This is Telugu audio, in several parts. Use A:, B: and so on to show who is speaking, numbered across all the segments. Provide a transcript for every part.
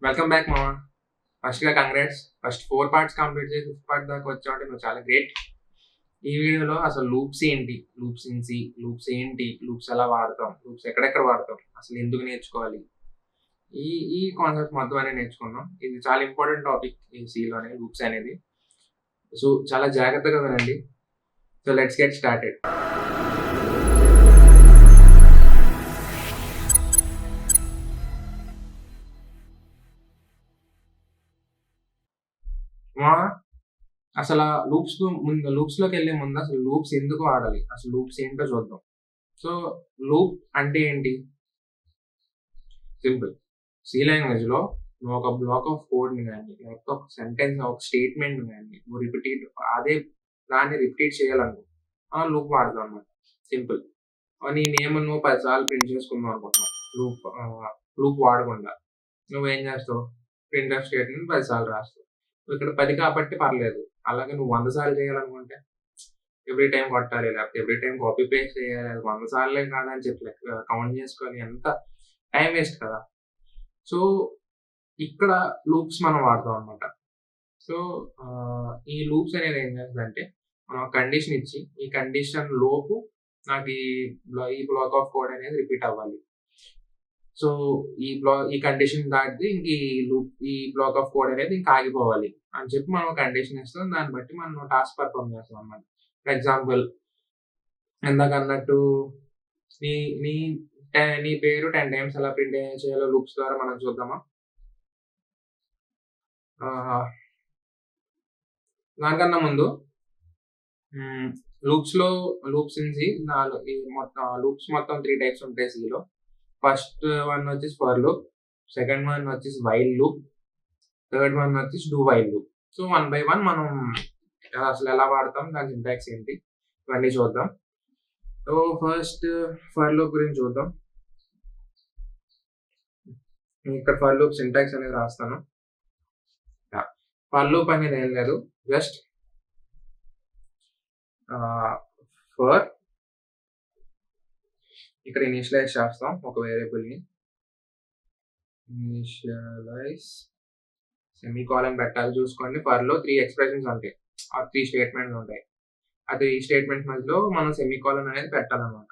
A: వెల్కమ్ బ్యాక్ మామ. ఫస్ట్‌గా కంగ్రాట్స్. ఫస్ట్ 4 పార్ట్స్ కంప్లీట్ చేసి ఫిఫ్త్ పార్ట్ దాకా వచ్చావంటే నువ్వు చాలా గ్రేట్. ఈ వీడియోలో అసలు లూప్స్ ఏంటి? లూప్స్ ఇన్ సి, లూప్స్ ఏంటి? లూప్స్ ఎలా వాడతాం? లూప్స్ ఎక్కడెక్కడ వాడతాం? అసలు ఎందుకు నేర్చుకోవాలి? ఈ ఈ కాన్సెప్ట్ మొత్తం అనేది నేర్చుకుందాం. ఇది చాలా ఇంపార్టెంట్ టాపిక్ ఈ సిలోనే లూప్స్ అనేది. సో, చాలా జాగ్రత్తగా వినండి. So, let's get started. మామ అసల లూప్స్‌లోకెళ్ళే ముందు అసలు లూప్స్ ఎందుకు వాడాలి? అసలు లూప్స్ ఏంటో చూద్దాం. సో, లూప్ అంటే ఏంటి? సింపుల్. సి లాంగ్వేజ్‌లో నువ్వు ఒక బ్లాక్ ఆఫ్ కోడ్‌ని గాని, లేకపోతే ఒక సెంటెన్స్, ఒక స్టేట్‌మెంట్‌ని గాని నువ్వు అదే దాన్ని రిపీట్ చేయాలనుకో లూప్ వాడతావు అన్నమాట. సింపుల్. నీ నేమ్ నువ్వు 10 సార్లు ప్రింట్ చేసుకుందాం అనుకుంటున్నావు. లూప్ వాడకుండా. నువ్వేం చేస్తావు? ప్రింట్‌ఎఫ్ స్టేట్‌మెంట్ 10 సార్లు రాస్తావు. ఇక్కడ 10 కాబట్టి పర్లేదు. అలాగే నువ్వు 100 సార్లు చేయాలనుకుంటే ఎవ్రీ టైమ్ కొట్టాలి. లేకపోతే ఎవ్రీ టైమ్ కాపీ పేస్ట్ చేయాలి. అది 100 సార్లేం కాదని చెప్పి కౌంట్ చేసుకోవాలి. ఎంత టైం వేస్ట్ కదా! సో, ఇక్కడ లూప్స్ మనం వాడతాం అనమాట. సో, ఈ లూప్స్ అనేది ఏం చేస్తదంటే, మనం ఒక కండిషన్ ఇచ్చి, ఈ కండిషన్ లోపు నాకు ఈ బ్లాక్ ఆఫ్ కోడ్ అనేది రిపీట్ అవ్వాలి. సో, ఈ కండిషన్ దాటితే ఇంక ఈ బ్లాక్ ఆఫ్ కోడ్ అనేది ఇంక ఆగిపోవాలి అని చెప్పి మనం కండిషన్ ఇస్తాం. దాన్ని బట్టి మనం టాస్క్ పెర్ఫార్మ్ చేస్తాం అన్నమాట. ఫర్ ఎగ్జాంపుల్ ఇందాకన్నట్టు నీ నీ నీ పేరు 10 టైమ్స్ ఎలా ప్రింట్ చేయాలో లూప్స్ ద్వారా మనం చూద్దామా? ఆహ్, దానికన్నా ముందు హ్మ్. లూప్స్‌లో లూప్స్ ఇన్ సి ఈ మొత్తం లూప్స్ మొత్తం 3 టైప్స్ ఉంటాయి సిలో. ఫస్ట్ వన్ వచ్చేసి ఫర్ లూప్, సెకండ్ వన్ వచ్చేసి వైల్ లూప్, థర్డ్ వన్ వచ్చేసి do while loop. So, one by one మనం అసలు ఎలా వాడతాం? దాని సింటాక్స్ ఏంటి? ఇవన్నీ చూద్దాం. సో, ఫస్ట్ ఫర్ లూప్ గురించి చూద్దాం. ఇక్కడ ఫర్ లూప్ సింటాక్స్ అనేది రాస్తాను. యాహ్! ఫర్ లూప్ అనేది ఏం లేదు. జస్ట్ ఫర్ ఇక్కడ ఇనిషియలైజ్ చేస్తాం ఒక వేరియబుల్‌ని. ఇనిషియలైజ్ సెమీకోలన్ పెట్టాలి చూసుకోండి. ఫర్‌లో 3 ఎక్స్‌ప్రెషన్స్ ఉంటాయి. 3 స్టేట్‌మెంట్స్ ఉంటాయి. ఆ 3 స్టేట్‌మెంట్స్ మధ్యలో మనం సెమీకోలన్ అనేది పెట్టాలన్నమాట.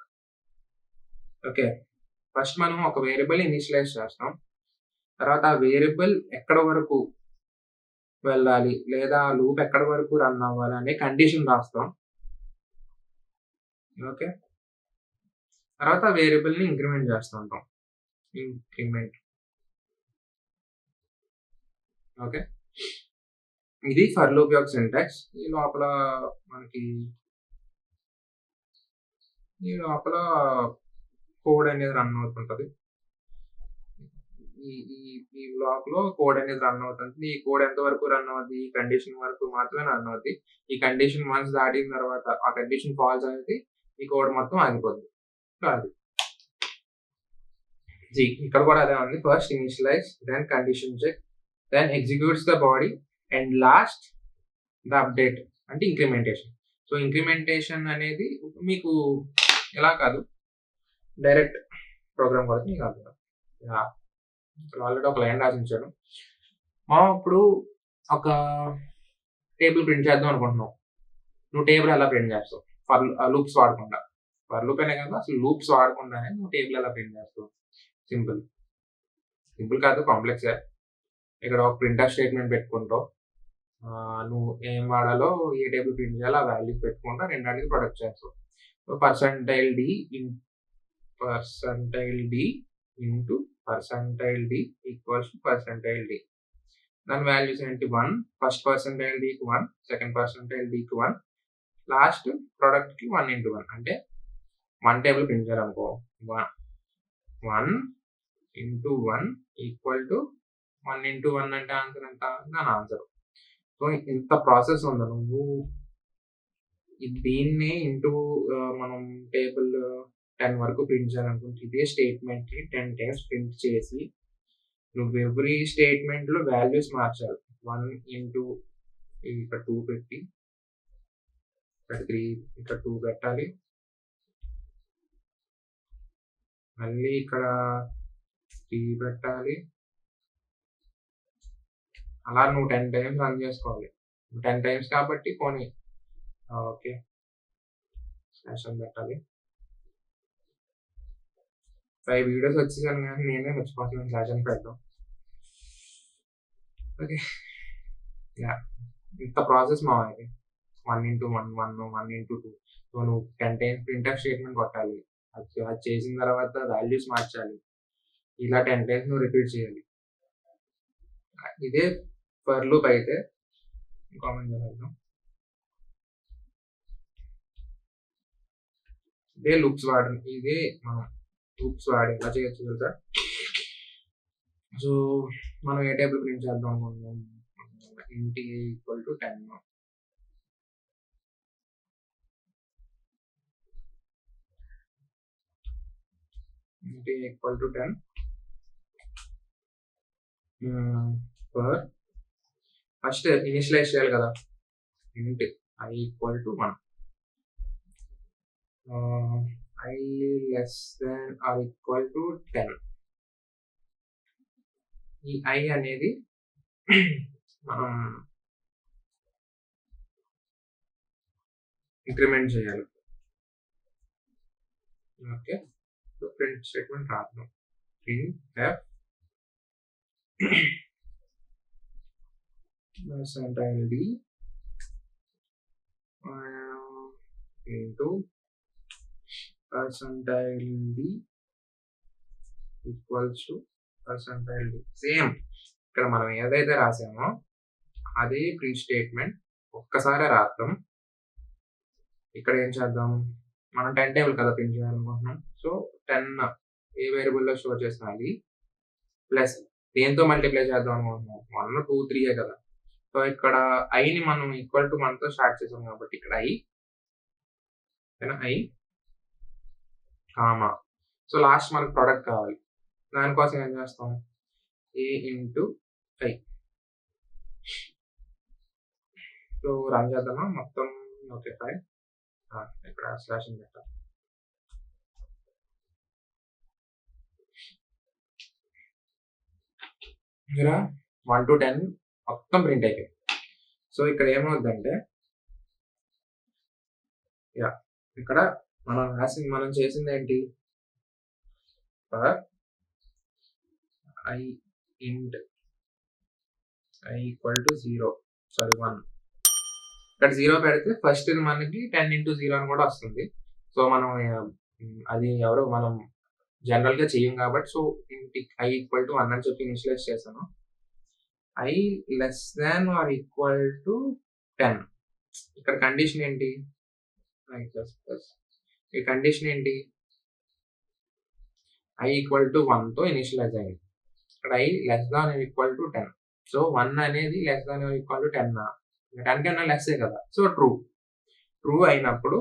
A: ఓకే. ఫస్ట్ మనం ఒక వేరియబుల్ ఇనిషియలైజ్ చేస్తాం. తర్వాత ఆ వేరియబుల్ ఎక్కడి వరకు వెళ్ళాలి? లేదా ఆ లూప్ ఎక్కడి వరకు రన్ అవ్వాలి అనే కండిషన్ రాస్తాం. ఓకే. తర్వాత ఆ వేరియబుల్‌ని ఇంక్రిమెంట్ చేస్తూ ఉంటాం. ఇంక్రిమెంట్. ఓకే. ఇది ఫర్ లూప్ యొక్క సింటాక్స్. మనకి ఈ లోపల కోడ్ అనేది రన్ అవుతుంటది. ఈ ఈ ఈ బ్లాక్‌లో కోడ్ అనేది రన్ అవుతుంది. ఈ కోడ్ ఎంత వరకు రన్ అవుద్ది? ఈ కండిషన్ వరకు మాత్రమే రన్ అవుద్ది. ఈ కండిషన్ వన్స్ దాటిన తర్వాత ఆ కండిషన్ ఫాల్స్ అనేది ఈ కోడ్ మొత్తం ఆగిపోద్ది. సో, అది. ఇక్కడ కూడా అదే ఉంది. First initialize, then condition check, then executes the body and last the update అంటే ఇంక్రిమెంటేషన్. సో, ఇంక్రిమెంటేషన్ అనేది మీకు ఇలా కాదు. డైరెక్ట్ ప్రోగ్రామ్ కొడితే మీకు అర్థం. యాహ్! ఇక్కడ ఆల్రెడీ ఒక లైన్ రాసి ఉంచాను. మనం ఇప్పుడు ఒక టేబుల్ ప్రింట్ చేద్దాం అనుకుంటున్నావు. నువ్వు టేబుల్ ఎలా ప్రింట్ చేస్తావు? లూప్స్ వాడకుండా. ఫర్ లూప్ అనే కాదు అసలు లూప్స్ వాడకుండానే నువ్వు టేబుల్ ఎలా ప్రింట్ చేస్తావు? సింపుల్. సింపుల్ కాదు కాంప్లెక్సే. ఇక్కడ ఒక ప్రింట్‌ఎఫ్ స్టేట్‌మెంట్ పెట్టుకుంటావు. నువ్వు ఏం వాడాలో, ఏ టేబుల్ ప్రింట్ చేయాలో ఆ వాల్యూస్ పెట్టుకుంటా రెండాటికి ప్రొడక్ట్ చేస్తావు. So, percentile D in percentile D into percentile D equals to percentile D. దాని వాల్యూస్ ఏంటి? 1 ఫస్ట్ పర్సెంటైల్ డీకి 1, సెకండ్ పర్సెంటైల్ డీకి 1, లాస్ట్ ప్రొడక్ట్‌కి 1 ఇంటూ 1 అంటే 1 టేబుల్ ప్రింట్ చేయాలనుకో 1 ఇంటూ 1 ఈక్వల్ టు 1 ఇంటూ 1 అంటే ఆన్సర్ ఎంత? దాని ఆన్సర్. సో, ఇంత ప్రాసెస్ ఉంది. నువ్వు దీన్నే మనం టేబుల్ 10 వరకు ప్రింట్ చేయాలనుకుంటే ఇదే స్టేట్‌మెంట్‌ని 10 టైమ్స్ ప్రింట్ చేసి నువ్వు ఎవ్రీ స్టేట్‌మెంట్‌లో వాల్యూస్ మార్చాలి. 1 ఇంటూ ఇక్కడ 2 పెట్టి, ఇక్కడ 3, ఇక్కడ 2 పెట్టాలి. మళ్ళీ ఇక్కడ 3 పెట్టాలి. అలా నువ్వు 10 టైమ్స్ రన్ చేసుకోవాలి. 10 టైమ్స్ కాబట్టి పోనీ ఓకే. స్లాష్ అని పెట్టాలి. 5 వీడియోస్ వచ్చేసాను కానీ నేనే మర్చిపోతున్నాను స్లాష్ అని పెట్టడం. ఓకే. యాహ్! ఇంత ప్రాసెస్ మావా ఇది. 1:1, 1:2. సో నువ్వు 10 టైమ్స్ ప్రింట్ఎఫ్ స్టేట్మెంట్ కొట్టాలి. అది చేసిన తర్వాత వాల్యూస్ మార్చాలి. ఇలా 10 టైమ్స్ నువ్వు రిపీట్ చేయాలి. ఇదే ఫర్ లూప్ అయితే కామన్ చేద్దాం. ఇదే లూప్స్ మనం లూప్స్ వాడి ఎలా చేయొచ్చు తెలుసా? సో మనం ఏ టేబుల్ ప్రింట్ చేద్దాం అనుకుంటున్నాం? int equal to 10. int equal to 10 for first initialise చేయాలి కదా. int I equal to 1. I less than or equal to 10. ఈ I అనేది మనం ఇంక్రిమెంట్ చేయాలి. ఓకే. సో ప్రింట్ స్టేట్మెంట్ రాద్దాం. printf percentile d into percentile d equals to percentile d. Same ఇక్కడ మనం ఏదైతే రాసామో అదే ప్రింట్ స్టేట్మెంట్ ఒక్కసారి రాద్దాం. ఇక్కడ ఏం చేద్దాం? మనం 10 టేబుల్ కదా ప్రింట్ చేయాలనుకుంటున్నాం. సో 10 ఏ వేరియబుల్లో స్టోర్ చేసిన అది ప్లస్ దేంతో మల్టిప్లై చేద్దాం అనుకుంటున్నాం? 1, 2, 3 కదా. సో ఇక్కడ ఐని మనం ఈక్వల్ టు 1తో స్టార్ట్ చేసాం కాబట్టి ఇక్కడ ఐ కామా. సో లాస్ట్ మనకు ప్రొడక్ట్ కావాలి. దానికోసం ఏం చేస్తాం? a into I. So run చేద్దామా మొత్తం? Okay fine. ఇక్కడ స్లాష్ అని పెట్టాలి. ఇక్కడ 1 to 10 మొత్తం ప్రింట్ అయిపోయింది. సో ఇక్కడ ఏమవుద్దంటే ఇక్కడ మనం చేసింది ఏంటి? ఐ ఇంట్ ఐ ఈక్వల్ టు 0 సారీ 1. ఇక్కడ 0 పెడితే ఫస్ట్ మనకి 10 into 0 అని కూడా వస్తుంది. సో మనం అది మనం జనరల్ గా చెయ్యం కాబట్టి సో ఐ ఈక్వల్ టు 1 అని చెప్పి ఇనిషియలైజ్ చేశాను. I less than or equal to 10. ఇక్కడ కండిషన్ ఏంటి? ఈ కండిషన్ ఏంటి? ఐ ఈక్వల్ టు 1తో ఇనిషియలైజ్ అయింది. ఇక్కడ I less than equal to 10. So 1 అనేది లెస్ దాన్ ఈక్వల్ టు 10. 10 కన్నా లెస్సే కదా. సో ట్రూ అయినప్పుడు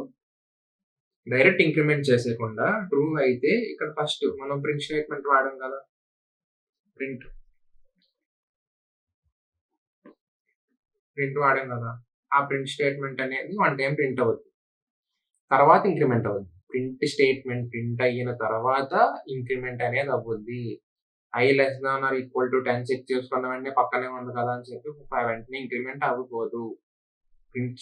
A: డైరెక్ట్ ఇంక్రిమెంట్ చేసేయకుండా ట్రూ అయితే ఇక్కడ ఫస్ట్ మనం ప్రింట్ స్టేట్మెంట్ వాడాం కదా. ప్రింట్ వాడాం కదా. ఆ ప్రింట్ స్టేట్మెంట్ అనేది 1 టైం ప్రింట్ అవుద్ది. తర్వాత ఇంక్రిమెంట్ అవుద్ది. ప్రింట్ స్టేట్మెంట్ ప్రింట్ అయిన తర్వాత ఇంక్రిమెంట్ అనేది అవుద్ది. I less than or equal to 10 check చేసుకున్న వెంటనే పక్కనే ఉంది కదా అని చెప్పి వెంటనే ఇంక్రిమెంట్ అవ్వకూడదు. ప్రింట్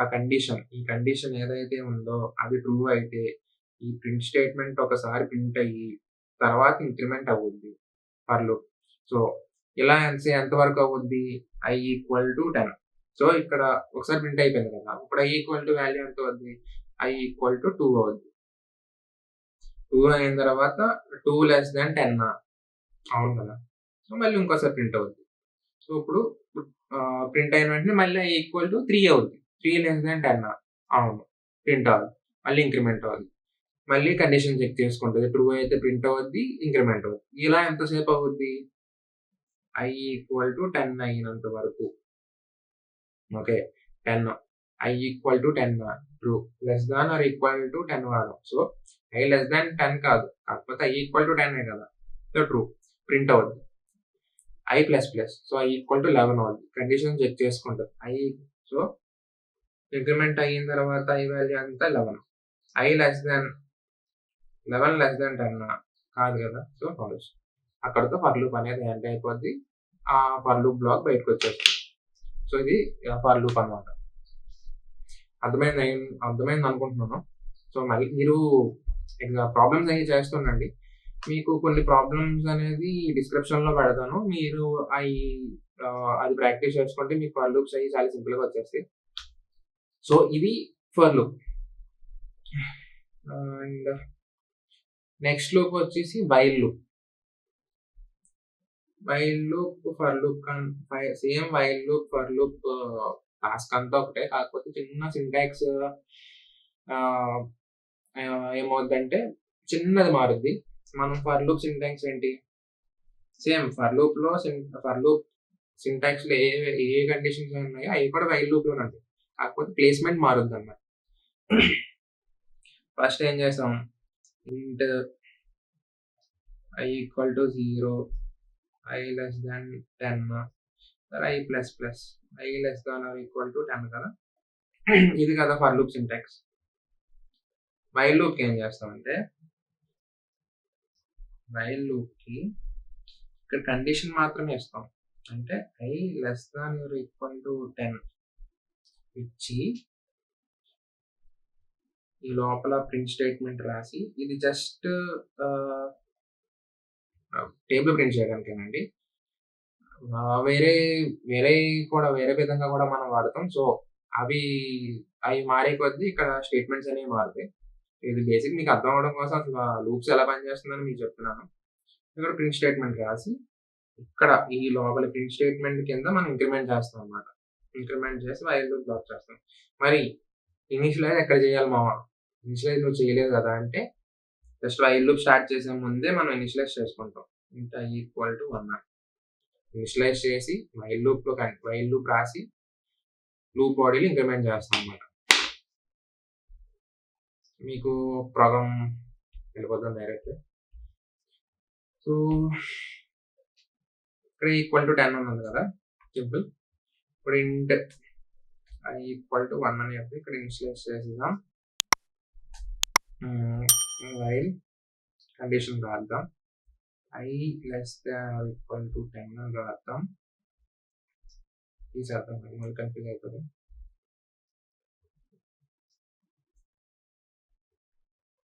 A: ఆ కండిషన్ ఏదైతే ఉందో అది ట్రూ అయితే ఈ ప్రింట్ స్టేట్మెంట్ ఒకసారి ప్రింట్ అయ్యి తర్వాత ఇంక్రిమెంట్ అవుద్ది ఫర్ లూప్. సో ఇలా ఎంత వరకు అవుద్ది? I equal to 10. సో ఇక్కడ ఒకసారి ప్రింట్ అయిపోయింది కదా. ఇప్పుడు ఐ ఈక్వల్ టు వాల్యూ ఎంత అవుద్ది? ఐ ఈక్వల్ టు 2 అవుద్ది. 2 అయిన తర్వాత 2 లెస్ దాన్ 10 అవును కదా. సో మళ్ళీ ఇంకోసారి ప్రింట్ అవుద్ది. సో ఇప్పుడు ప్రింట్ అయిన వెంటనే మళ్ళీ ఐ ఈక్వల్ టు 3 అవుద్ది. 3 లెస్ దాన్ 10 అవును ప్రింట్ అవుద్ది. మళ్ళీ ఇంక్రిమెంట్ అవుద్ది. మళ్ళీ కండిషన్ చెక్ చేసుకుంటుంది. ట్రూ అయితే ప్రింట్ అవుద్ది, ఇంక్రిమెంట్ అవుద్ది. ఇలా ఎంతసేపు అవుద్ది? ఐ ఈక్వల్ టు 10 అయినంత వరకు. Okay 10 I equal to 10 true. Less than or equal to 10 వాడడం. సో ఐ లెస్ దాన్ 10 కాదు, కాకపోతే ఐ ఈక్వల్ టు 10 కదా. సో ట్రూ ప్రింట్ అవుద్ది. I plus so i equal to 11 అవుద్ది. కండిషన్ చెక్ చేసుకుంటుంది. సో ఇంక్రిమెంట్ అయిన తర్వాత ఐ వాల్యూ అంతా 11. I less than 11 less than 10 కాదు కదా. So false. అక్కడితో ఫర్ లూప్ అనేది ఎండ్ అయిపోద్ది. ఆ ఫర్ లూప్ బ్లాక్ బయటకు వచ్చేస్తుంది. సో ఇది ఫర్ లూప్ అనమాట. అర్థమైంది అనుకుంటున్నాను. సో మళ్ళీ మీరు ప్రాబ్లమ్స్ అవి చేస్తుండండి. మీకు కొన్ని ప్రాబ్లమ్స్ అనేది డిస్క్రిప్షన్‌లో పెడతాను. మీరు అది ప్రాక్టీస్ చేసుకుంటే మీకు ఫర్ లూప్స్ అవి చాలా సింపుల్‌గా వచ్చేస్తాయి. సో ఇది for loop. And next loop వచ్చేసి while loop. While loop, for loop same while loop, for loop task అంతా ఒకటే. కాకపోతే చిన్న సింటాక్స్ ఏమవుద్దంటే చిన్నది మారుద్ది. మనం ఫర్ లూప్ సింటాక్స్ ఏంటి? సేమ్ ఫర్ లూప్‌లో ఫర్ లూప్ సింటాక్స్‌లో ఏ కండిషన్స్ ఉన్నాయో అవి కూడా వైల్ లూప్‌లోనే ఉంటాయి. కాకపోతే ప్లేస్‌మెంట్ మారుద్దన్నమాట. ఫస్ట్ ఏం చేసాం? ఇంట్ i equal to 0, i less than 10, i plus plus i less than or equal to 10 కదా! ఇది కదా ఫర్ లూప్ సింటాక్స్. వైల్ లూప్‌కి ఏం చేస్తామంటే వైల్ లూప్‌కి ఇక్కడ కండిషన్ మాత్రమే ఇస్తాం. అంటే i less than or equal to 10 ఇచ్చి ఈ లోపల ప్రింట్ స్టేట్మెంట్ రాసి ఇది జస్ట్ టేబుల్ ప్రింట్ చేయడానికేనండి. వేరే వేరే విధంగా కూడా మనం వాడతాం. సో అవి మారే కొద్దీ ఇక్కడ స్టేట్మెంట్స్ అనేవి మారుతాయి. ఇది బేసిక్ మీకు అర్థం అవ్వడం కోసం అసలు లూప్స్ ఎలా పనిచేస్తుందని మీకు చెప్తున్నాను. ఇక్కడ ప్రింట్ స్టేట్మెంట్ రాసి ఇక్కడ ఈ లోపల ప్రింట్ స్టేట్మెంట్ కింద మనం ఇంక్రిమెంట్ చేస్తాం అన్నమాట. ఇంక్రిమెంట్ చేసి వైల్ లూప్ బ్లాక్ చేస్తాం. మరి ఇనిషియలైజ్ ఎక్కడ చేయాలి మామ? ఇనిషియలైజ్ నువ్వు చేయలేదు కదా అంటే జస్ట్ వైల్ లూప్ స్టార్ట్ చేసే ముందే మనం ఇనిషియలైజ్ చేసుకుంటాం. ఇంట్ i ఈక్వల్ టు 1 ఇనిషియలైజ్ చేసి వైల్ లూప్ రాసి లూప్ బాడీలో ఇంక్రిమెంట్ చేస్తాం అన్నమాట. మీకు ప్రోగ్రామ్ వెళ్ళిపోతాం డైరెక్ట్. సో ఇక్కడ ఈక్వల్ టు 10 ఉన్నది కదా, సింపుల్. ఇప్పుడు ఇంట్ i ఈక్వల్ టు 1 అని చెప్పి ఇక్కడ ఇనిషియలైజ్ చేసేద్దాం. వైల్ కండిషన్ రాద్దాం. i less than or equal to 10 అని రాద్దాం. తీసేద్దాం, మళ్ళీ కన్ఫ్యూజ్ అవుతుంది.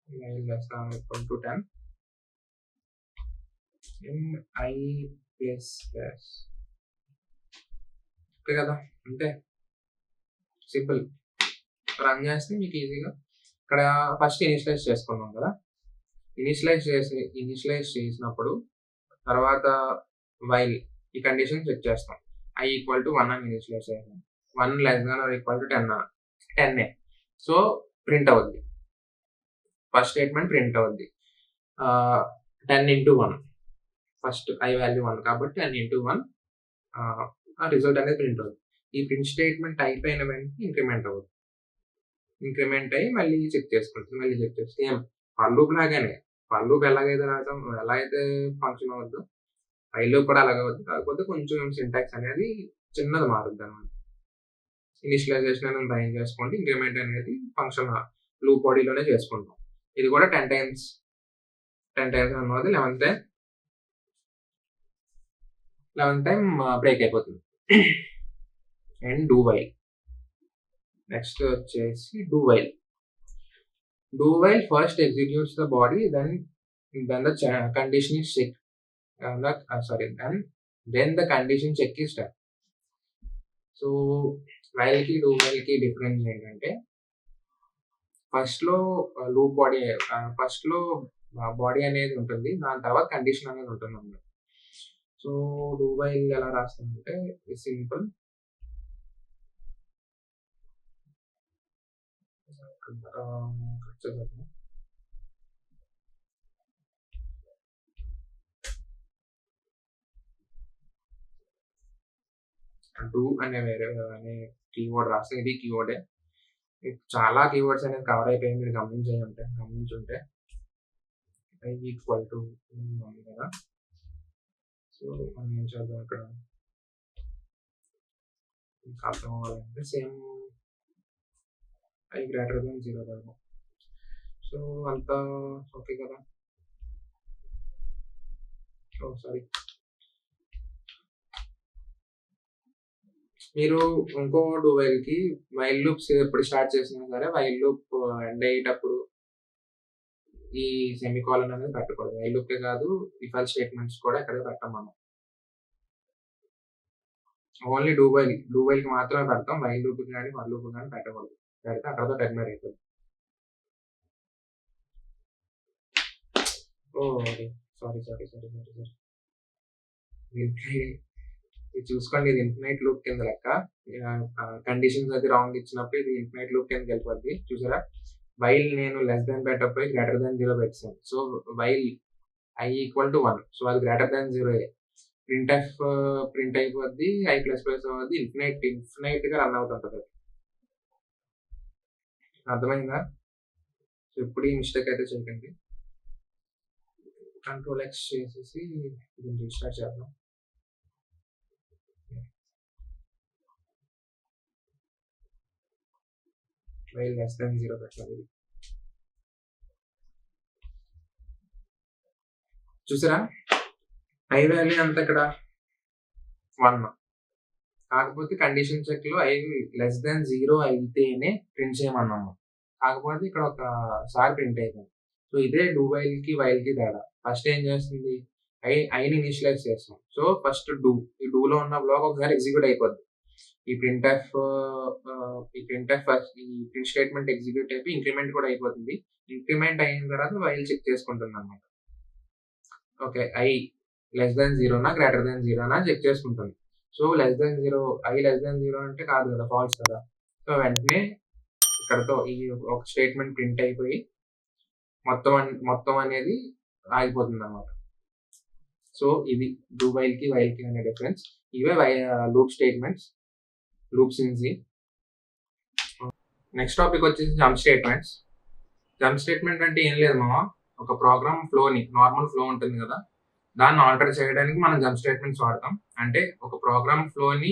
A: i less than or equal to 10 in i plus plus. Okay కదా, అంతే సింపుల్. రన్ చేస్తే మీకు ఈజీగా ఇక్కడ ఫస్ట్ ఇనిషియలైజ్ చేసుకున్నాం కదా, ఇనిషియలైజ్ చేసినప్పుడు తర్వాత వైల్ ఈ కండిషన్ చెక్ చేస్తాం. i ఈక్వల్ టు 1 అని ఇనిషియలైజ్ చేస్తాం. 1 less than or equal to 10 so print అవుద్ది. ఫస్ట్ స్టేట్మెంట్ ప్రింట్ అవుద్ది. 10 into 1 ఫస్ట్ i వాల్యూ 1 కాబట్టి 10 into 1 ఆ రిజల్ట్ అనేది ప్రింట్ అవుతుంది. ఈ ప్రింట్ స్టేట్మెంట్ అయిపోయిన వెంటనే ఇంక్రిమెంట్ అవుతుంది. ఇంక్రిమెంట్ అయ్యి మళ్ళీ చెక్ చేసుకుంటుంది. మళ్ళీ చెక్ చేస్తే సేమ్ ఫర్ లూప్ లాగానే. ఫర్ లూప్ ఎలాగైతే రాసాం, ఎలా అయితే ఫంక్షన్ అవ్వద్దు, వైల్ లూప్ కూడా అలాగే అవుద్ది. కాకపోతే కొంచెం సింటాక్స్ అనేది చిన్నది మారుద్ది అనమాట. ఇనిషియలైజేషన్ అనేది భయం చేసుకోండి, ఇంక్రిమెంట్ అనేది ఫంక్షన్ లూప్ బాడీలోనే చేసుకుంటాం. ఇది కూడా 10 times అన్నది 11th time బ్రేక్ అయిపోతుంది. And do while. నెక్స్ట్ వచ్చేసి do while. Do while first executes the body, then the condition is checked. Then the condition check is done. So while కి డూ వైల్ కి డిఫరెన్స్ ఏంటంటే ఫస్ట్ లో బాడీ అనేది ఉంటుంది, దాని తర్వాత కండిషన్ అనేది ఉంటుంది అన్నమాట. సో డూ వైల్ ఎలా రాస్తామంటే సింపుల్. డూ అనే కీవర్డ్ రాస్తే ఇది కీవర్డే. చాలా కీవర్డ్స్ అనేది కవర్ అయిపోయి మీరు గమనించుంటే i ఈక్వల్ టు కదా. సో మనం ఏం చేద్దాం, ఇక్కడ అర్థం అవ్వాలంటే సేమ్ i గ్రేటర్ దాన్ 0 పెడదాం. సో అంతా ఓకే కదా. సారీ, మీరు ఇంకో వైల్కి వైల్ లూప్స్ ఎప్పుడు స్టార్ట్ చేసినా సరే వైల్ లూప్ ఎండ్ అయ్యేటప్పుడు ఈ సెమికోలన్ అనేది పెట్టకూడదు. వైల్ లూప్కే కాదు, ఇఫ్ ఎల్స్ స్టేట్మెంట్స్ కూడా ఎక్కడ పెట్టం మనం. ఓన్లీ డూ వైల్కి మాత్రమే పెడతాం. వైల్ లూప్ కానీ ఫర్ లూప్ కానీ పెట్టకూడదు. పెడితే అక్కడతో టెర్మినేట్ అయిపోతుంది. సారీ. ఇది చూసుకోండి, ఇది ఇన్ఫినైట్ లూప్ కింద లెక్క. కండిషన్స్ అది రాంగ్ ఇచ్చినప్పుడు ఇది ఇన్ఫినైట్ లూప్ కిందకి వెళ్ళిపోద్ది. చూసారా, వైల్ నేను లెస్ దాన్ పెట్టకపోయి గ్రేటర్ దాన్ 0 పెట్టాను. సో వైల్ i = 1, సో అది గ్రేటర్ దాన్ 0. ప్రింట్ఎఫ్ ప్రింట్ అయిపోద్ది, i++ అవుద్ది, ఇన్ఫినైట్ గా రన్ అవుతుంటది. అర్థమైందా? సో ఇప్పుడు ఈ మిస్టేక్ అయితే చేయకండి. Ctrl+X చేసేసి దీన్ని రీస్టార్ట్ చేద్దాం. వైల్ లెస్ దాన్ 0 పెట్టాలి. చూసారా, i వాల్యూ ఎంత ఇక్కడ 1. కాకపోతే కండిషన్ చెక్ లో i లెస్ దాన్ 0 అయితేనే ప్రింట్ చేయమన్నాము. కాకపోతే ఇక్కడ ఒకసారి ప్రింట్ అయిపోయింది. సో ఇదే డూ వైల్ కి తేడా. ఫస్ట్ ఏం చేస్తుంది, ఐని ఇనిషియలైజ్ చేస్తాం. సో ఫస్ట్ ఈ డూలో ఉన్న బ్లాక్ ఒకసారి ఎగ్జిక్యూట్ అయిపోద్ది. ఈ ప్రింట్ స్టేట్మెంట్ ఎగ్జిక్యూట్ అయిపోయి ఇంక్రిమెంట్ కూడా అయిపోతుంది. ఇంక్రిమెంట్ అయిన తర్వాత వైల్ చెక్ చేసుకుంటుంది అన్నమాట. ఓకే, i లెస్ దాన్ 0నా గ్రేటర్ దాన్ 0నా చెక్ చేసుకుంటుంది. So less than 0, i less than 0 అంటే కాదు కదా, ఫాల్స్ కదా. సో వెంటనే ఇక్కడతో ఈ ఒక స్టేట్మెంట్ ప్రింట్ అయిపోయి మొత్తం అనేది ఆగిపోతుంది అన్నమాట. సో ఇది డూ వైల్ కి అనే డిఫరెన్స్. ఇవే loop statements, loops in C. Next topic వచ్చేసి జంప్ స్టేట్మెంట్స్. జంప్ స్టేట్మెంట్ అంటే ఏం లేదు మామ, ఒక ప్రోగ్రామ్ ఫ్లోని, నార్మల్ ఫ్లో ఉంటుంది కదా, దాన్ని ఆల్టర్ చేయడానికి మనం జంప్ స్టేట్మెంట్స్ వాడతాం. అంటే ఒక ప్రోగ్రామ్ ఫ్లోని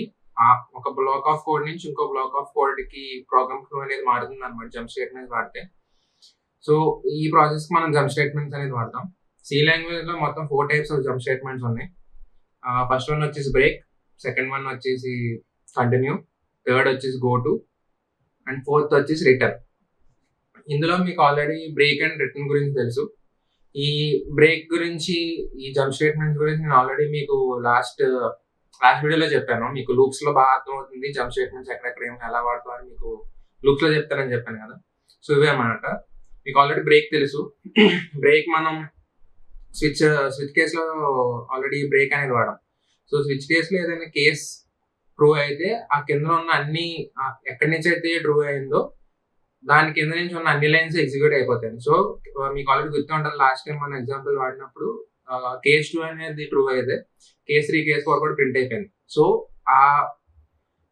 A: ఒక బ్లాక్ ఆఫ్ కోడ్ నుంచి ఇంకో బ్లాక్ ఆఫ్ కోడ్ కి ప్రోగ్రామ్ ఫ్లో అనేది మారుతుంది అనమాట జంప్ స్టేట్మెంట్స్ వాడితే. సో ఈ ప్రాసెస్ కి మనం జంప్ స్టేట్మెంట్స్ అనేది వాడతాం. సి లాంగ్వేజ్ లో మొత్తం 4 టైప్స్ ఆఫ్ జంప్ స్టేట్మెంట్స్ ఉన్నాయి. ఫస్ట్ వన్ వచ్చేసి బ్రేక్, సెకండ్ వన్ వచ్చేసి కంటిన్యూ, థర్డ్ వచ్చేసి గో టు, అండ్ ఫోర్త్ వచ్చేసి రిటర్న్. ఇందులో మీకు ఆల్రెడీ బ్రేక్ అండ్ రిటర్న్ గురించి తెలుసు. ఈ బ్రేక్ గురించి, ఈ జంప్ స్టేట్మెంట్స్ గురించి నేను ఆల్రెడీ మీకు లాస్ట్ వీడియోలో చెప్పాను. మీకు లూప్స్ లో బాగా అర్థమవుతుంది జంప్ స్టేట్మెంట్స్ ఎక్కడెక్కడ ఎలా వాడతామని మీకు లూప్స్ లో చెప్తానని చెప్పాను కదా. సో ఇవే అన్నమాట. మీకు ఆల్రెడీ బ్రేక్ తెలుసు. బ్రేక్ మనం స్విచ్ కేస్ లో ఆల్రెడీ బ్రేక్ అనేది వాడాం. సో స్విచ్ కేస్ లో ఏదైనా కేస్ ట్రూ అయితే ఆ కింద ఉన్న అన్ని, ఎక్కడి నుంచి అయితే ట్రూ అయిందో దాని కింద నుంచి ఉన్న అన్ని లైన్స్ ఎగ్జిక్యూట్ అయిపోతాయి. సో మీకు ఆల్రెడీ గుర్తు ఉంటుంది, లాస్ట్ టైం మన ఎగ్జాంపుల్ వాడినప్పుడు కేస్ 2 అనేది ట్రూ అయితే కేస్ 3 కేస్ 4 కూడా ప్రింట్ అయిపోయింది. సో ఆ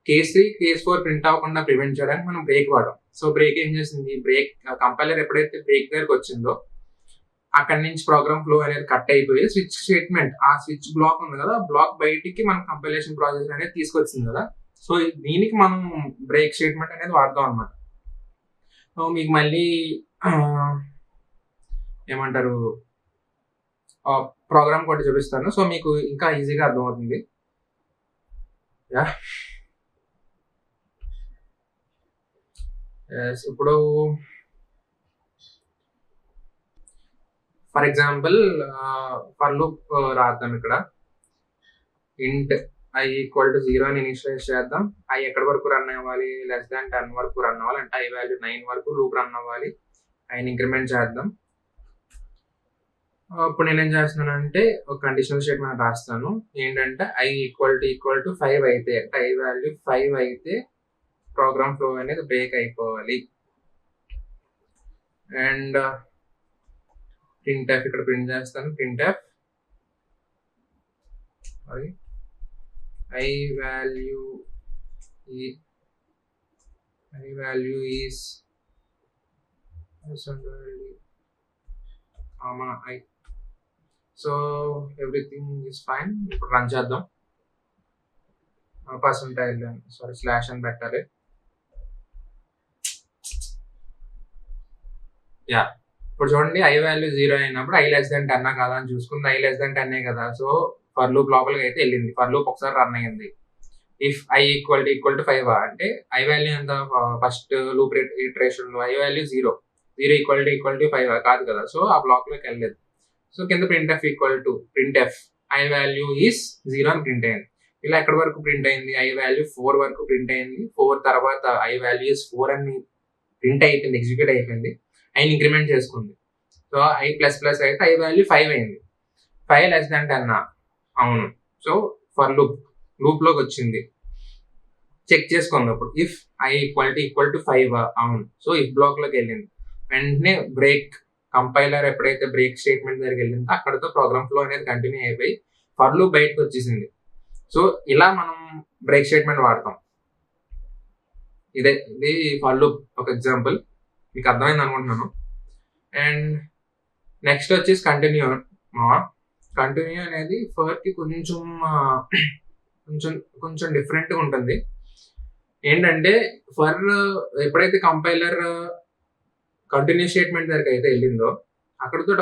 A: కేస్ 3 కేస్ 4 ప్రింట్ అవ్వకుండా ప్రివెంట్ చేయడానికి మనం బ్రేక్ వాడాం. సో బ్రేక్ ఏం చేసింది, బ్రేక్ కంపైలర్ ఎప్పుడైతే బ్రేక్ దగ్గరకు వచ్చిందో అక్కడి నుంచి ప్రోగ్రామ్ ఫ్లో అనేది కట్ అయిపోయి స్విచ్ స్టేట్మెంట్, ఆ స్విచ్ బ్లాక్ ఉంది కదా, బ్లాక్ బయటికి మనం కంపైలేషన్ ప్రాసెస్ అనేది తీసుకొచ్చింది కదా. సో దీనికి మనం బ్రేక్ స్టేట్మెంట్ అనేది వాడతాం అనమాట. సో మీకు మళ్ళీ ఏమంటారు, ప్రోగ్రామ్ కూడా చూపిస్తాను. సో మీకు ఇంకా ఈజీగా అర్థమవుతుంది. ఇప్పుడు ఫర్ ఎగ్జాంపుల్ ఫర్ లూప్ రాద్దాం. ఇక్కడ ఇంట్ i = 0 అని ఇనిషియలైజ్ చేద్దాం. i ఎక్కడి వరకు రన్ అవ్వాలి, లెస్ దాన్ 10 వరకు రన్ అవ్వాలి. అంటే i వాల్యూ 9 వరకు లూప్ రన్ అవ్వాలి. iని ఇంక్రిమెంట్ చేద్దాం. ఇప్పుడు నేనేం చేస్తున్నానంటే ఒక కండిషనల్ స్టేట్మెంట్ రాస్తాను. ఏంటంటే i = 5 అయితే, అంటే i వాల్యూ 5 అయితే ప్రోగ్రామ్ ఫ్లో అనేది బ్రేక్ అయిపోవాలి. అండ్ printf ఇక్కడ ప్రింట్ చేస్తాను. printf i value is i. So everything is fine. ఇప్పుడు రన్ చేద్దాం. స్లాష్ అని పెట్టాలి. ఇప్పుడు చూడండి, i వాల్యూ 0 అయినప్పుడు i లెస్ దాన్ 10 కదా అని చూసుకుంది. i లెస్ దాన్ 10 కదా. సో ఫర్ లూప్ లోపలికి అయితే వెళ్ళింది. ఫర్ లూప్ ఒకసారి రన్ అయ్యింది. ఇఫ్ ఐ ఈక్వల్ టు 5 అంటే ఐ వాల్యూ ఎంత ఫస్ట్ లూప్ ఇటరేషన్ లో ఐ వాల్యూ 0 ఈక్వల్ టు 5 కాదు కదా, సో ఆ బ్లాక్ లోకి వెళ్ళలేదు. సో కింద print F I value is 0 అని ప్రింట్ అయింది. ఇలా ఎక్కడి వరకు ప్రింట్ అయింది, ఐ వాల్యూ 4 వరకు ప్రింట్ అయింది. 4 తర్వాత ఐ వాల్యూ ఈస్ 4 అని ప్రింట్ అయిపోయింది, ఎగ్జిక్యూట్ అయిపోయింది. ఐని ఇంక్రిమెంట్ చేసుకుంది. సో ఐ ప్లస్ ప్లస్ అయితే ఐ వాల్యూ 5 అయింది. 5 లెస్ దాన్ 10 అవును. సో ఫర్ లూప్ లోకి వచ్చింది. చెక్ చేసుకోండి అప్పుడు ఇఫ్ ఐ ఈక్వల్ టు 5 అవును. సో ఇఫ్ బ్లాక్ లోకి వెళ్ళింది. వెంటనే బ్రేక్ కంపైలర్ ఎప్పుడైతే బ్రేక్ స్టేట్మెంట్ దగ్గరికి వెళ్ళిందో అక్కడతో ప్రోగ్రామ్ ఫ్లో అనేది కంటిన్యూ అయిపోయి ఫర్ లూప్ బయటకు వచ్చేసింది. సో ఇలా మనం బ్రేక్ స్టేట్మెంట్ వాడతాం. ఇది ఫర్ లూప్ ఒక ఎగ్జాంపుల్, మీకు అర్థమైంది అనుకుంటున్నాను. అండ్ నెక్స్ట్ వచ్చేసి కంటిన్యూ అనేది ఫర్ కి కొంచెం డిఫరెంట్గా ఉంటుంది. ఏంటంటే ఫర్ ఎప్పుడైతే కంపైలర్ కంటిన్యూ స్టేట్మెంట్ దగ్గరికి అయితే వెళ్ళిందో అక్కడితో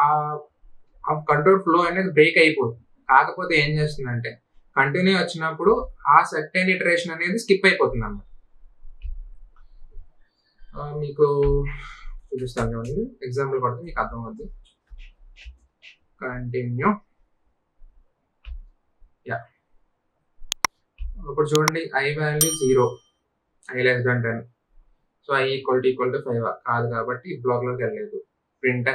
A: ఆ కంట్రోల్ ఫ్లో అనేది బ్రేక్ అయిపోతుంది. కాకపోతే ఏం చేస్తుందంటే కంటిన్యూ వచ్చినప్పుడు ఆ సర్టెన్ ఇటరేషన్ అనేది స్కిప్ అయిపోతుంది అన్నమాట. మీకు చూపిస్తాను చూడండి, ఎగ్జాంపుల్ పడితే మీకు అర్థమవుతుంది. కంటిన్యూ ఇప్పుడు చూడండి I value 0 I less than 10. So i equal to 5 కాదు కాబట్టి బ్లాక్ లోకి వెళ్ళలేదు. Print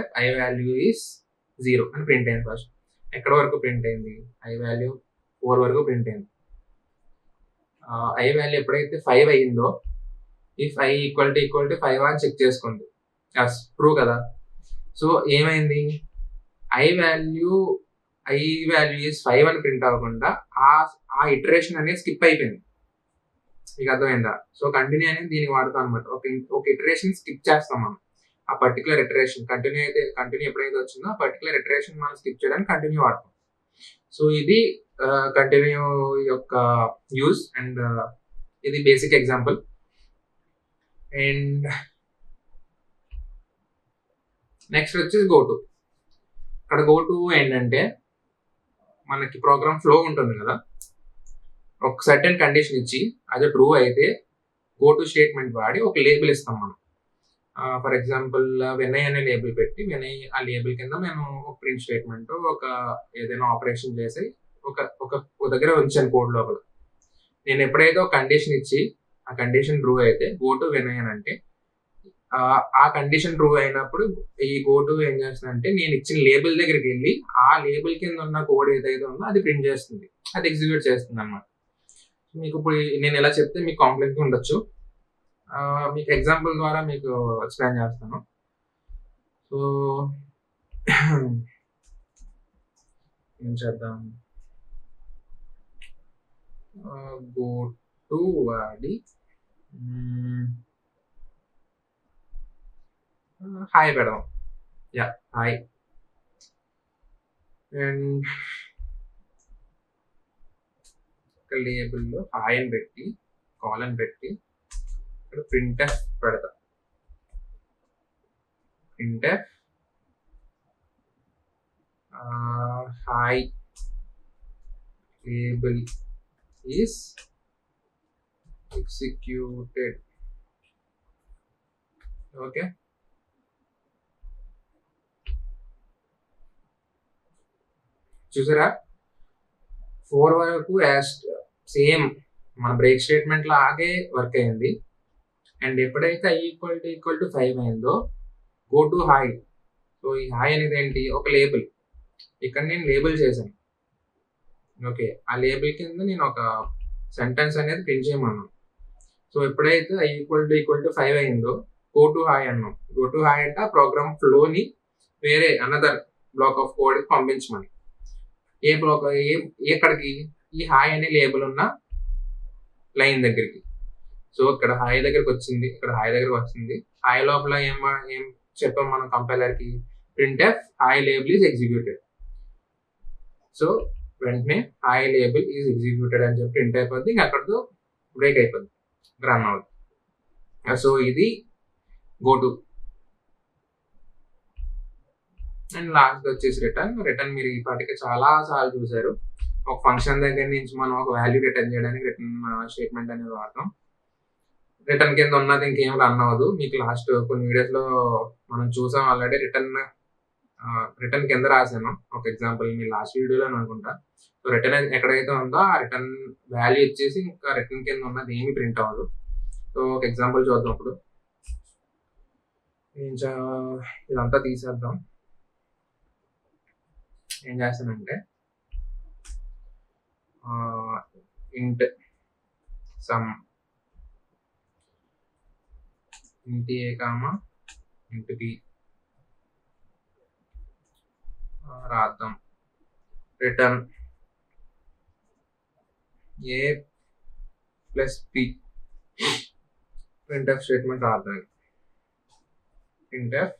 A: F I value is 0 అని ప్రింట్ అయింది. ఫస్ట్ ఎక్కడ వరకు ప్రింట్ అయింది, ఐ వాల్యూ 4 వరకు ప్రింట్ అయింది. ఐ వాల్యూ ఎప్పుడైతే 5 అయ్యిందో ఇఫ్ ఐ ఈక్వల్ టు 5 అని చెక్ చేసుకోండి. ట్రూ కదా. సో ఏమైంది, ఐ వాల్యూ ఈస్ 5 అని ప్రింట్ అవ్వకుండా ఆ ఇటరేషన్ అనేది స్కిప్ అయిపోయింది. మీకు అర్థమైందా. సో కంటిన్యూ అనేది దీనికి వాడతాం అనమాట. ఒక ఇటరేషన్ స్కిప్ చేస్తాం మనం. ఆ పర్టికులర్ ఇటరేషన్ కంటిన్యూ ఎప్పుడైతే వచ్చిందో ఆ పర్టికులర్ ఇటరేషన్ మనం స్కిప్ చేయడానికి కంటిన్యూ వాడతాం. సో ఇది కంటిన్యూ యొక్క యూజ్ అండ్ ఇది బేసిక్ ఎగ్జాంపుల్. అండ్ నెక్స్ట్ వచ్చేసి గోటు. ఇక్కడ గోటు ఏంటంటే మనకి ప్రోగ్రామ్ ఫ్లో ఉంటుంది కదా, ఒక సర్టెన్ కండిషన్ ఇచ్చి అది ట్రూ అయితే గోటు స్టేట్మెంట్ వాడి ఒక లేబుల్ ఇస్తాం మనం. ఫర్ ఎగ్జాంపుల్ వినయ్ అనే లేబుల్ పెట్టి వినయ్ ఆ లేబుల్ కింద నేను ఒక ప్రింట్ స్టేట్మెంట్ ఒక ఏదైనా ఆపరేషన్ చేసి ఒక దగ్గర ఉంచాను కోడ్ లోపల. నేను ఎప్పుడైతే ఒక కండిషన్ ఇచ్చి ఆ కండిషన్ ట్రూ అయితే గోటు వినయ్ అని అంటే ఆ కండిషన్ ట్రూ అయినప్పుడు ఈ గోటు ఏం చేస్తుందంటే నేను ఇచ్చిన లేబుల్ దగ్గరికి వెళ్ళి ఆ లేబుల్ కింద ఉన్న కోడ్ ఏదైతే ఉందో అది ప్రింట్ చేస్తుంది, అది ఎగ్జిక్యూట్ చేస్తుంది అన్నమాట. మీకు ఇప్పుడు నేను ఎలా చెప్తే మీకు కాంప్లెక్స్ ఉండొచ్చు, మీకు ఎగ్జాంపుల్ ద్వారా మీకు ఎక్స్ప్లెయిన్ చేస్తాను. సో ఏం చేద్దాం, గోటు వాడి హాయ్ పెడదాం. హాయ్. అండ్ లేబుల్లో హాయ్ అని పెట్టి కాలన్ పెట్టి ఇక్కడ ప్రింట్ ఎఫ్ పెడతా. Print F hi label is executed. Okay, చూసారా 4 వరకు సేమ్ మన బ్రేక్ స్టేట్మెంట్ లాగే వర్క్ అయింది. అండ్ ఎప్పుడైతే ఐ ఈక్వల్ టు 5 అయిందో గో టు హాయ్. సో ఈ హాయ్ అనేది ఏంటి, ఒక లేబుల్. ఇక్కడ నేను లేబుల్ చేశాను. ఓకే, ఆ లేబుల్ కింద నేను ఒక సెంటెన్స్ అనేది ప్రింట్ చేయమన్నాను. సో ఎప్పుడైతే ఐ ఈక్వల్ టు 5 అయిందో గో టు హాయ్ అన్నాం. గో టు హాయ్ అంటే ఆ ప్రోగ్రామ్ ఫ్లోని వేరే అనదర్ బ్లాక్ ఆఫ్ కోడ్ పంపించమని. ఏ బ్లాక్, ఎక్కడికి, ఈ హాయ్ అనే లేబుల్ ఉన్న లైన్ దగ్గరికి. సో ఇక్కడ హాయ్ దగ్గరికి వచ్చింది, ఇక్కడ హాయ్ దగ్గరకు వచ్చింది. హాయ్ లోపల ఏం చెప్పాం మనం కంపైలర్ కి, print F hi label is executed. So వెంటనే హాయ్ లేబుల్ ఈజ్ ఎగ్జిక్యూటెడ్ అని చెప్పి ప్రింట్ అయిపోద్ది, ఇంకా అక్కడితో బ్రేక్ అయిపోద్ది, రన్ అవుతుంది. సో ఇది గోటు. అండ్ లాస్ట్ వచ్చేసి రిటర్న్ మీరు ఈ పాటికి చాలా సార్లు చూసారు. ఒక ఫంక్షన్ దగ్గర నుంచి మనం ఒక వాల్యూ రిటర్న్ చేయడానికి రిటర్న్ స్టేట్మెంట్ అనేది వాడతాం. రిటర్న్ కింద ఉన్నది ఇంకేం రన్ అవ్వదు. మీకు లాస్ట్ కొన్ని వీడియోస్‌లో మనం చూసాం ఆల్రెడీ రిటర్న్ కింద రాసాను. ఒక ఎగ్జాంపుల్ మీ లాస్ట్ వీడియోలోనే అనుకుంటా. సో, రిటర్న్ ఎక్కడైతే ఉందో ఆ రిటర్న్ వాల్యూ ఇచ్చేసి ఇంకా రిటర్న్ కింద ఉన్నది ఏమి ప్రింట్ అవ్వదు. సో, ఒక ఎగ్జాంపుల్ చూద్దాం ఇప్పుడు. ఇదంతా తీసేద్దాం. ఏం చేస్తానంటే ఇంట్ సమ్ ఇంట్ ఏ కామా ఇంట్ బి రాద్దాం. రిటర్న్ ఏ ప్లస్ బి ప్రింట్ఎఫ్ స్టేట్మెంట్ రాద్దాం. Printf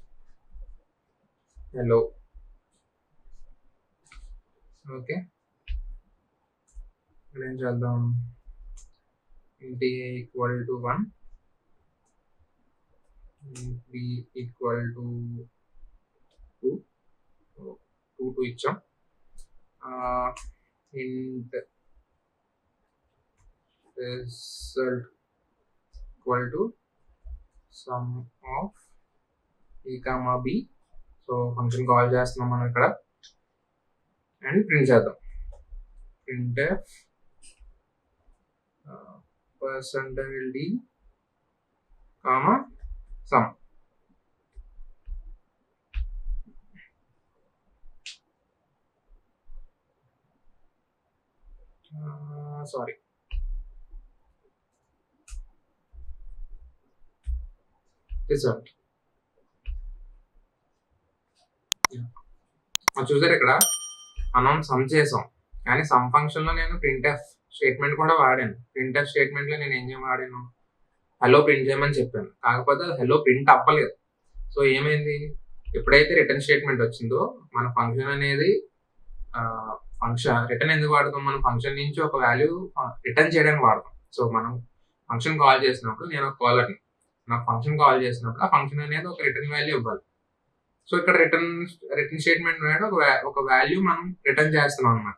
A: hello. ఓకే, ఇక్కడ ఏం చేద్దాం, ఇంట్ ఏ ఈక్వల్ టు 1, ఇంట్ బి ఈక్వల్ టు 2 ఇచ్చాం. Int result equal to sum of a comma b. So, function call చేస్తున్నాం మనం ఇక్కడ అండ్ ప్రింట్ చేద్దాం. printf %d comma sum. Sorry, result. చూసారు ఇక్కడ మనం సమ్ చేసాం, కానీ సమ్ ఫంక్షన్ లో నేను ప్రింట్ఎఫ్ స్టేట్మెంట్ కూడా వాడాను. ప్రింట్ఎఫ్ స్టేట్మెంట్ లో నేను ఏం వాడాను, హలో ప్రింట్ చేయమని చెప్పాను. కాకపోతే హలో ప్రింట్ అవ్వలేదు. సో, ఏమైంది, ఎప్పుడైతే రిటర్న్ స్టేట్మెంట్ వచ్చిందో మన ఫంక్షన్ అనేది ఫంక్షన్ రిటర్న్ ఎందుకు వాడతాం, మనం ఫంక్షన్ నుంచి ఒక వాల్యూ రిటర్న్ చేయడానికి వాడతాం. సో, మనం ఫంక్షన్ కాల్ చేసినప్పుడు నేను ఒక కాలర్ని, నాకు ఫంక్షన్ కాల్ చేసినప్పుడు ఆ ఫంక్షన్ అనేది ఒక రిటర్న్ వాల్యూ ఇవ్వాలి. సో, ఇక్కడ రిటర్న్ స్టేట్మెంట్ ఒక వాల్యూ మనం రిటర్న్ చేస్తున్నాం అన్నమాట.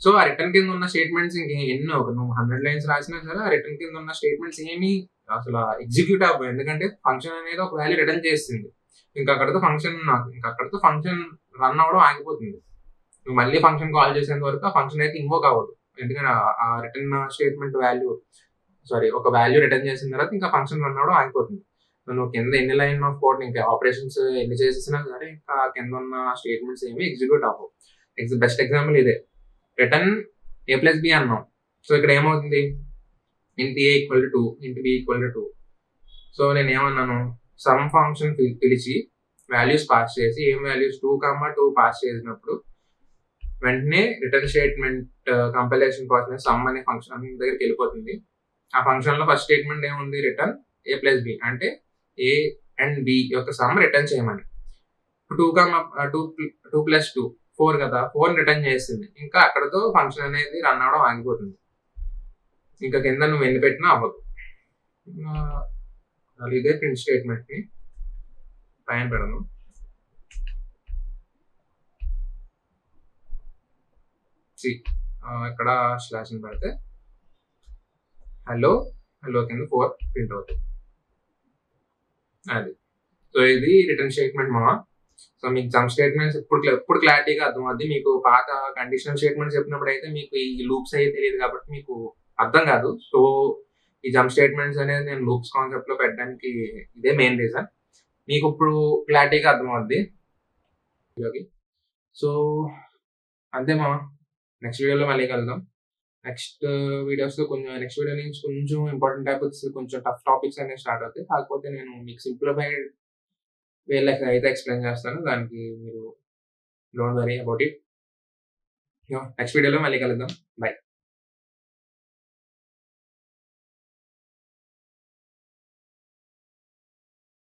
A: సో, ఆ రిటర్న్ కింద ఉన్న స్టేట్మెంట్స్ ఎన్నో, నువ్వు 100 లైన్స్ రాసినా సరే ఆ రిటర్న్ కింద ఉన్న స్టేట్మెంట్స్ ఏమి అసలు ఎగ్జిక్యూట్ అవ్వవు. ఎందుకంటే ఫంక్షన్ అనేది ఒక వాల్యూ రిటర్న్ చేస్తుంది. ఇంకా అక్కడితో ఫంక్షన్ రన్ అవ్వడం ఆగిపోతుంది. నువ్వు మళ్ళీ ఫంక్షన్ కాల్ చేసేంత వరకు ఆ ఫంక్షన్ అయితే ఇన్వోక్ అవ్వదు. ఎందుకంటే ఆ రిటర్న్ స్టేట్మెంట్ ఒక వాల్యూ రిటర్న్ చేసిన తర్వాత ఇంకా ఫంక్షన్ రన్ అవ్వడం ఆగిపోతుంది. నువ్వు కింద ఎన్ని లైన్ ఆఫ్ కోడ్ ఇంకా ఆపరేషన్స్ ఎన్ని చేసేసినా సరే ఇంకా కింద ఉన్న స్టేట్మెంట్స్ ఏమి ఎగ్జిక్యూట్ అవ్వవు. బెస్ట్ ఎగ్జాంపుల్ ఇదే, రిటర్న్ ఏ ప్లస్ బి అన్నాం. సో, ఇక్కడ ఏమవుతుంది, ఇంట్ ఏ ఈక్వల్ టు 2, ఇంట్ బి ఈక్వల్ టు 2. సో, నేను ఏమన్నాను, సమ్ ఫంక్షన్ పిలిచి వాల్యూస్ పాస్ చేసి ఏం వాల్యూస్ 2, 2 పాస్ చేసినప్పుడు వెంటనే రిటర్న్ స్టేట్మెంట్ కంపైలేషన్ కోసం సమ్ అనే ఫంక్షన్ దగ్గరికి వెళ్ళిపోతుంది. ఆ ఫంక్షన్ లో ఫస్ట్ స్టేట్మెంట్ ఏముంది, రిటర్న్ ఏ ప్లస్ బి, అంటే ఏ అండ్ బి యొక్క సమ్ రిటర్న్ చేయమని. 2 ప్లస్ 2 4 కదా, 4 రిటర్న్ చేస్తుంది. ఇంకా అక్కడతో ఫంక్షన్ అనేది రన్ అవడం ఆగిపోతుంది. ఇంకా కింద నువ్వు ఎన్ని పెట్టినా అవ్వదు. ఇదే ప్రింట్ స్టేట్మెంట్ ని పైన పెడను. ఇక్కడ స్లాష్ పెడితే హలో కింద 4 ప్రింట్ అవుతుంది. అది. సో, ఇది రిటర్న్ స్టేట్మెంట్ మామ. సో, మీకు సమ్ స్టేట్మెంట్స్ ఎప్పుడు క్లారిటీగా అర్థమవుద్ది. మీకు పాత కండిషనల్ స్టేట్మెంట్స్ చెప్పినప్పుడు అయితే మీకు ఈ లూప్స్ అయితే తెలియదు కాబట్టి మీకు అర్థం కాదు. సో, ఈ జంప్ స్టేట్మెంట్స్ అనేది నేను లూప్స్ కాన్సెప్ట్ లో పెట్టడానికి ఇదే మెయిన్ రీజన్. మీకు ఇప్పుడు క్లారిటీగా అర్థమవుద్ది. సో, అంతే మామ. నెక్స్ట్ వీడియోలో మళ్ళీ కలుద్దాం. నెక్స్ట్ వీడియో నుంచి కొంచెం ఇంపార్టెంట్ టాపిక్స్, కొంచెం టఫ్ టాపిక్స్ అనేవి స్టార్ట్ అవుతాయి. కాకపోతే నేను మీకు సింప్లిఫైడ్ వేలో అయితే ఎక్స్ప్లెయిన్ చేస్తాను. దానికి మీరు don't worry about it. Next వీడియోలో మళ్ళీ కలుద్దాం. బై.